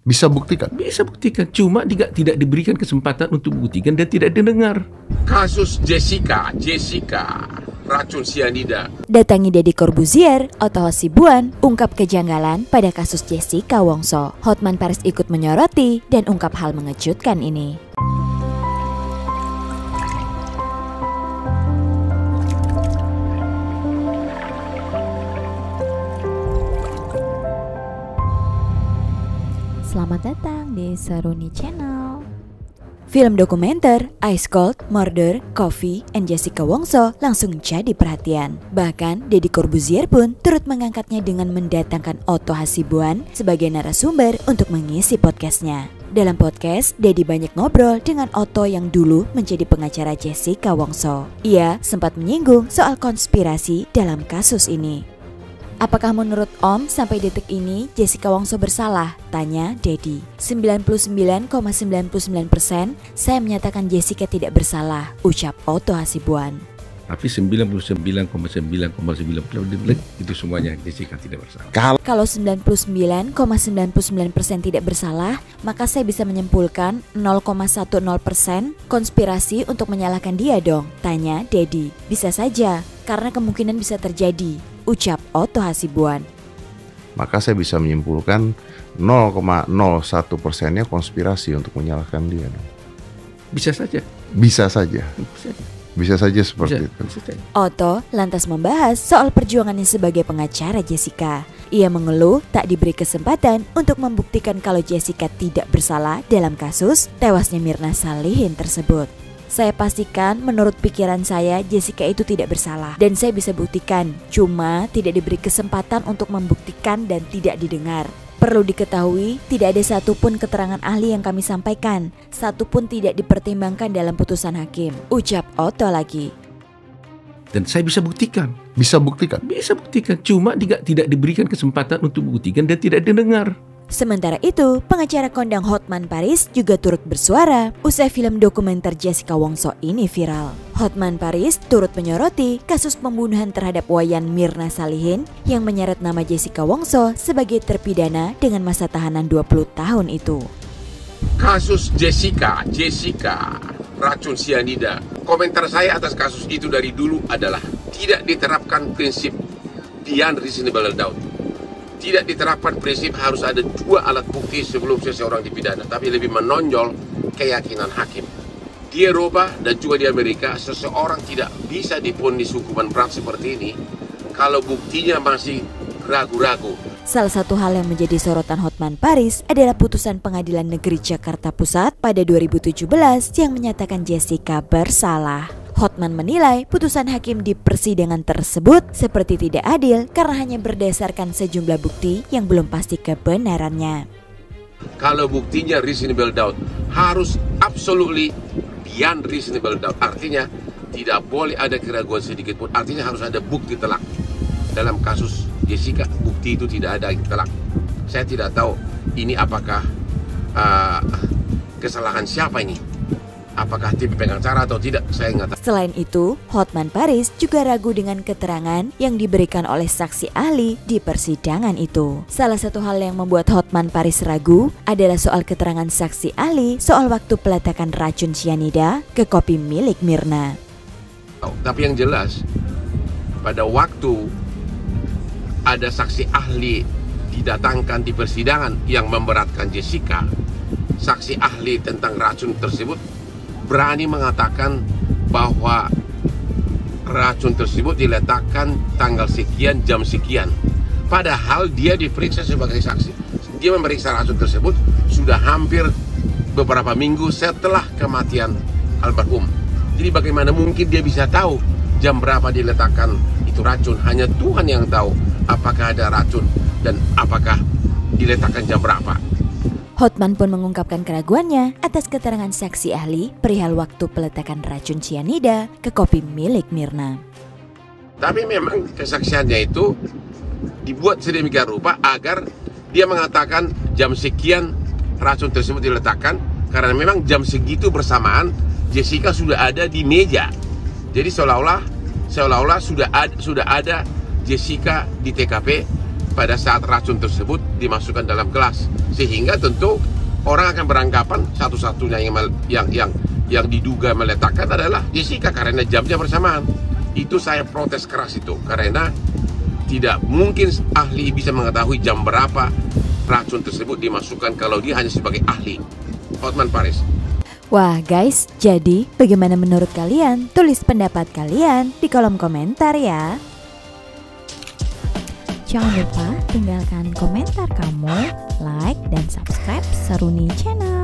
Bisa buktikan? Bisa buktikan, cuma tidak diberikan kesempatan untuk buktikan dan tidak didengar. Kasus Jessica, racun sianida. Datangi Deddy Corbuzier, Otto Hasibuan, ungkap kejanggalan pada kasus Jessica Wongso. Hotman Paris ikut menyoroti dan ungkap hal mengejutkan ini. Selamat datang di Seruni Channel. Film dokumenter Ice Cold, Murder, Coffee, and Jessica Wongso langsung jadi perhatian. Bahkan Deddy Corbuzier pun turut mengangkatnya dengan mendatangkan Otto Hasibuan sebagai narasumber untuk mengisi podcastnya. Dalam podcast, Deddy banyak ngobrol dengan Otto yang dulu menjadi pengacara Jessica Wongso. Ia sempat menyinggung soal konspirasi dalam kasus ini. Apakah menurut Om sampai detik ini Jessica Wongso bersalah? Tanya Deddy. 99,99% saya menyatakan Jessica tidak bersalah, ucap Otto Hasibuan. Tapi 99,99% itu semuanya Jessica tidak bersalah. Kalau 99,99% tidak bersalah, maka saya bisa menyimpulkan 0,10% konspirasi untuk menyalahkan dia dong, tanya Deddy. Bisa saja, karena kemungkinan bisa terjadi, ucap Otto Hasibuan. Maka saya bisa menyimpulkan 0,01%-nya konspirasi untuk menyalahkan dia. Bisa saja. Bisa saja. Bisa saja seperti itu. Otto lantas membahas soal perjuangannya sebagai pengacara Jessica. Ia mengeluh tak diberi kesempatan untuk membuktikan kalau Jessica tidak bersalah dalam kasus tewasnya Mirna Salihin tersebut. Saya pastikan menurut pikiran saya Jessica itu tidak bersalah dan saya bisa buktikan, cuma tidak diberi kesempatan untuk membuktikan dan tidak didengar. Perlu diketahui, tidak ada satupun keterangan ahli yang kami sampaikan, satupun tidak dipertimbangkan dalam putusan hakim, ucap Otto lagi. Dan saya bisa buktikan. Bisa buktikan? Bisa buktikan, cuma tidak diberikan kesempatan untuk buktikan dan tidak didengar. Sementara itu, pengacara kondang Hotman Paris juga turut bersuara usai film dokumenter Jessica Wongso ini viral. Hotman Paris turut menyoroti kasus pembunuhan terhadap Wayan Mirna Salihin yang menyeret nama Jessica Wongso sebagai terpidana dengan masa tahanan 20 tahun itu. Kasus Jessica, racun sianida. Komentar saya atas kasus itu dari dulu adalah tidak diterapkan prinsip beyond reasonable doubt. Tidak diterapkan prinsip harus ada 2 alat bukti sebelum seseorang dipidana, tapi lebih menonjol keyakinan hakim. Di Eropa dan juga di Amerika, seseorang tidak bisa divonis hukuman berat seperti ini kalau buktinya masih ragu-ragu. Salah satu hal yang menjadi sorotan Hotman Paris adalah putusan Pengadilan Negeri Jakarta Pusat pada 2017 yang menyatakan Jessica bersalah. Hotman menilai putusan hakim di persidangan tersebut seperti tidak adil karena hanya berdasarkan sejumlah bukti yang belum pasti kebenarannya. Kalau buktinya reasonable doubt, harus absolutely beyond reasonable doubt. Artinya tidak boleh ada keraguan sedikit pun. Artinya harus ada bukti telak. Dalam kasus Jessica, bukti itu tidak ada telak. Saya tidak tahu ini apakah kesalahan siapa ini. Apakah tim pengacara atau tidak, saya nggak tahu. Selain itu, Hotman Paris juga ragu dengan keterangan yang diberikan oleh saksi ahli di persidangan itu. Salah satu hal yang membuat Hotman Paris ragu adalah soal keterangan saksi ahli soal waktu peletakan racun cyanida ke kopi milik Mirna. Tapi yang jelas, pada waktu ada saksi ahli didatangkan di persidangan yang memberatkan Jessica, saksi ahli tentang racun tersebut berani mengatakan bahwa racun tersebut diletakkan tanggal sekian, jam sekian. Padahal dia diperiksa sebagai saksi. Dia memeriksa racun tersebut sudah hampir beberapa minggu setelah kematian almarhum. Jadi bagaimana mungkin dia bisa tahu jam berapa diletakkan itu racun? Hanya Tuhan yang tahu apakah ada racun dan apakah diletakkan jam berapa. Hotman pun mengungkapkan keraguannya atas keterangan saksi ahli perihal waktu peletakan racun cyanida ke kopi milik Mirna. Tapi memang kesaksiannya itu dibuat sedemikian rupa agar dia mengatakan jam sekian racun tersebut diletakkan, karena memang jam segitu bersamaan Jessica sudah ada di meja. Jadi seolah-olah sudah ada Jessica di TKP pada saat racun tersebut dimasukkan dalam gelas, sehingga tentu orang akan beranggapan satu-satunya yang diduga meletakkan adalah Jessica karena jamnya bersamaan. Itu saya protes keras itu, karena tidak mungkin ahli bisa mengetahui jam berapa racun tersebut dimasukkan kalau dia hanya sebagai ahli. Hotman Paris. Wah guys, jadi bagaimana menurut kalian? Tulis pendapat kalian di kolom komentar ya. Jangan lupa tinggalkan komentar kamu, like dan subscribe Saruni Channel.